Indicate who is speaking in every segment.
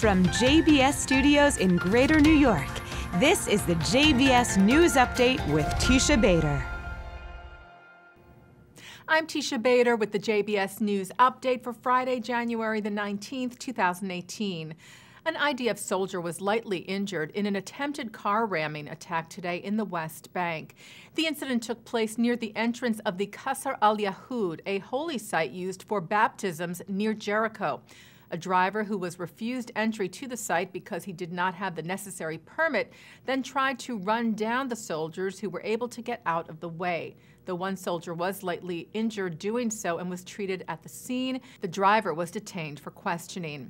Speaker 1: From JBS Studios in Greater New York, this is the JBS News Update with Teisha Bader.
Speaker 2: I'm Teisha Bader with the JBS News Update for Friday, January the 19th, 2018. An IDF soldier was lightly injured in an attempted car ramming attack today in the West Bank. The incident took place near the entrance of the Qasr al-Yahud, a holy site used for baptisms near Jericho. A driver who was refused entry to the site because he did not have the necessary permit then tried to run down the soldiers who were able to get out of the way. The one soldier was lightly injured doing so and was treated at the scene. The driver was detained for questioning.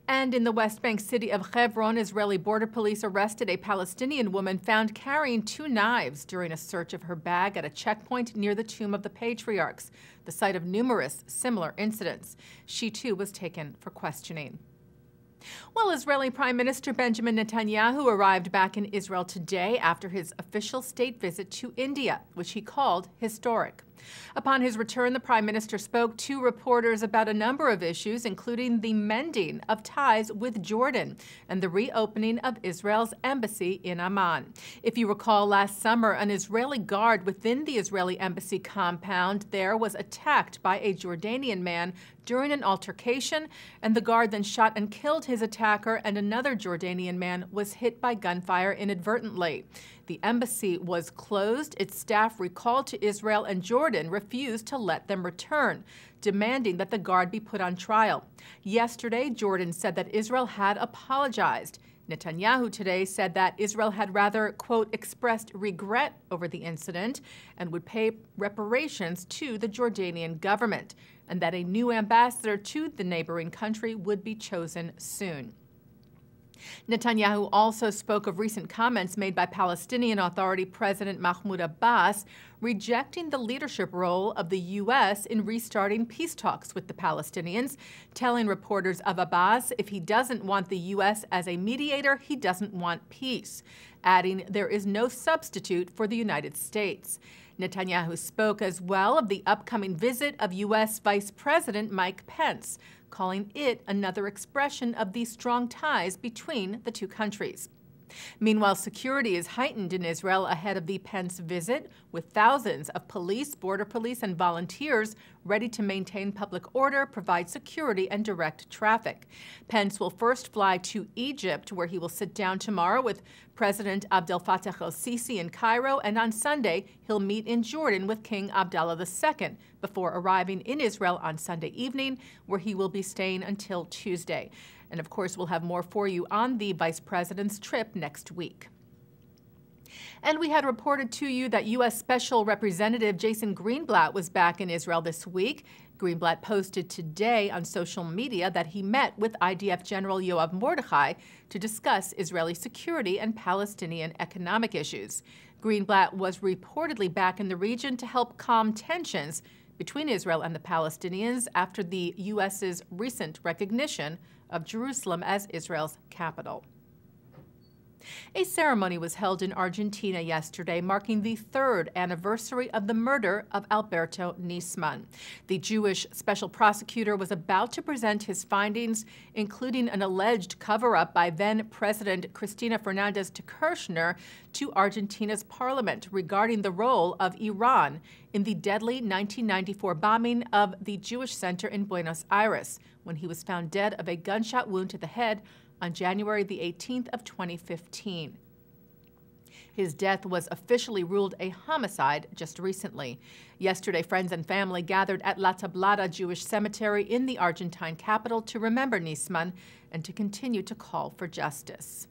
Speaker 2: And in the West Bank city of Hebron, Israeli border police arrested a Palestinian woman found carrying 2 knives during a search of her bag at a checkpoint near the Tomb of the Patriarchs, the site of numerous similar incidents. She too was taken for questioning. Well, Israeli Prime Minister Benjamin Netanyahu arrived back in Israel today after his official state visit to India, which he called historic. Upon his return, the Prime Minister spoke to reporters about a number of issues, including the mending of ties with Jordan and the reopening of Israel's embassy in Amman. If you recall, last summer, an Israeli guard within the Israeli embassy compound there was attacked by a Jordanian man during an altercation, and the guard then shot and killed his attacker, and another Jordanian man was hit by gunfire inadvertently. The embassy was closed, its staff recalled to Israel, and Jordan refused to let them return, demanding that the guard be put on trial. Yesterday, Jordan said that Israel had apologized. Netanyahu today said that Israel had rather, quote, expressed regret over the incident and would pay reparations to the Jordanian government, and that a new ambassador to the neighboring country would be chosen soon. Netanyahu also spoke of recent comments made by Palestinian Authority President Mahmoud Abbas, rejecting the leadership role of the U.S. in restarting peace talks with the Palestinians, telling reporters of Abbas if he doesn't want the U.S. as a mediator, he doesn't want peace, adding there is no substitute for the United States. Netanyahu spoke as well of the upcoming visit of U.S. Vice President Mike Pence, calling it another expression of the strong ties between the two countries. Meanwhile, security is heightened in Israel ahead of the Pence visit, with thousands of police, border police, and volunteers ready to maintain public order, provide security, and direct traffic. Pence will first fly to Egypt, where he will sit down tomorrow with President Abdel Fattah el-Sisi in Cairo, and on Sunday, he'll meet in Jordan with King Abdullah II before arriving in Israel on Sunday evening, where he will be staying until Tuesday. And of course, we'll have more for you on the Vice President's trip next week. And we had reported to you that U.S. Special Representative Jason Greenblatt was back in Israel this week. Greenblatt posted today on social media that he met with IDF General Yoav Mordechai to discuss Israeli security and Palestinian economic issues. Greenblatt was reportedly back in the region to help calm tensions between Israel and the Palestinians after the U.S.'s recent recognition of Jerusalem as Israel's capital. A ceremony was held in Argentina yesterday, marking the 3rd anniversary of the murder of Alberto Nisman. The Jewish special prosecutor was about to present his findings, including an alleged cover-up by then-President Cristina Fernandez de Kirchner, to Argentina's parliament regarding the role of Iran in the deadly 1994 bombing of the Jewish Center in Buenos Aires, when he was found dead of a gunshot wound to the head on January the 18th of 2015. His death was officially ruled a homicide just recently. Yesterday, friends and family gathered at La Tablada Jewish Cemetery in the Argentine capital to remember Nisman and to continue to call for justice.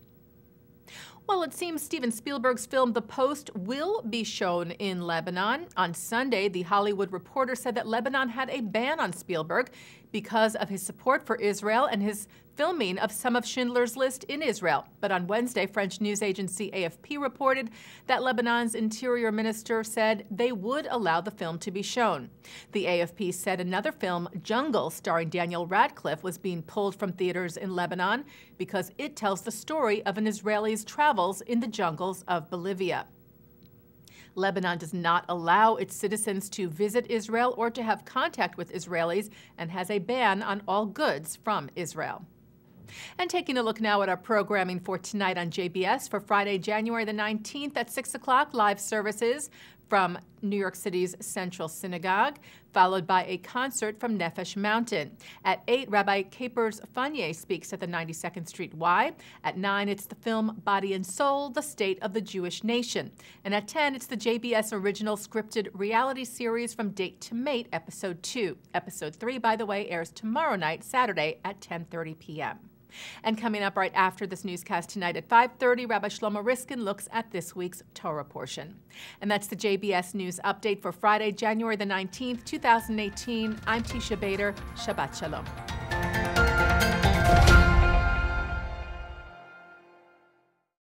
Speaker 2: Well, it seems Steven Spielberg's film The Post will be shown in Lebanon. On Sunday, The Hollywood Reporter said that Lebanon had a ban on Spielberg because of his support for Israel and his filming of some of Schindler's List in Israel. But on Wednesday, French news agency AFP reported that Lebanon's interior minister said they would allow the film to be shown. The AFP said another film, Jungle, starring Daniel Radcliffe, was being pulled from theaters in Lebanon because it tells the story of an Israeli's travels in the jungles of Bolivia. Lebanon does not allow its citizens to visit Israel or to have contact with Israelis and has a ban on all goods from Israel. And taking a look now at our programming for tonight on JBS for Friday, January the 19th at 6 o'clock, live services from New York City's Central Synagogue, followed by a concert from Nefesh Mountain. At 8, Rabbi Capers Fanye speaks at the 92nd Street Y. At 9, it's the film Body and Soul, The State of the Jewish Nation. And at 10, it's the JBS original scripted reality series From Date to Mate, Episode 2. Episode 3, by the way, airs tomorrow night, Saturday at 10:30 p.m. And coming up right after this newscast tonight at 5:30, Rabbi Shlomo Riskin looks at this week's Torah portion. And that's the JBS News Update for Friday, January the 19th, 2018. I'm Teisha Bader. Shabbat Shalom.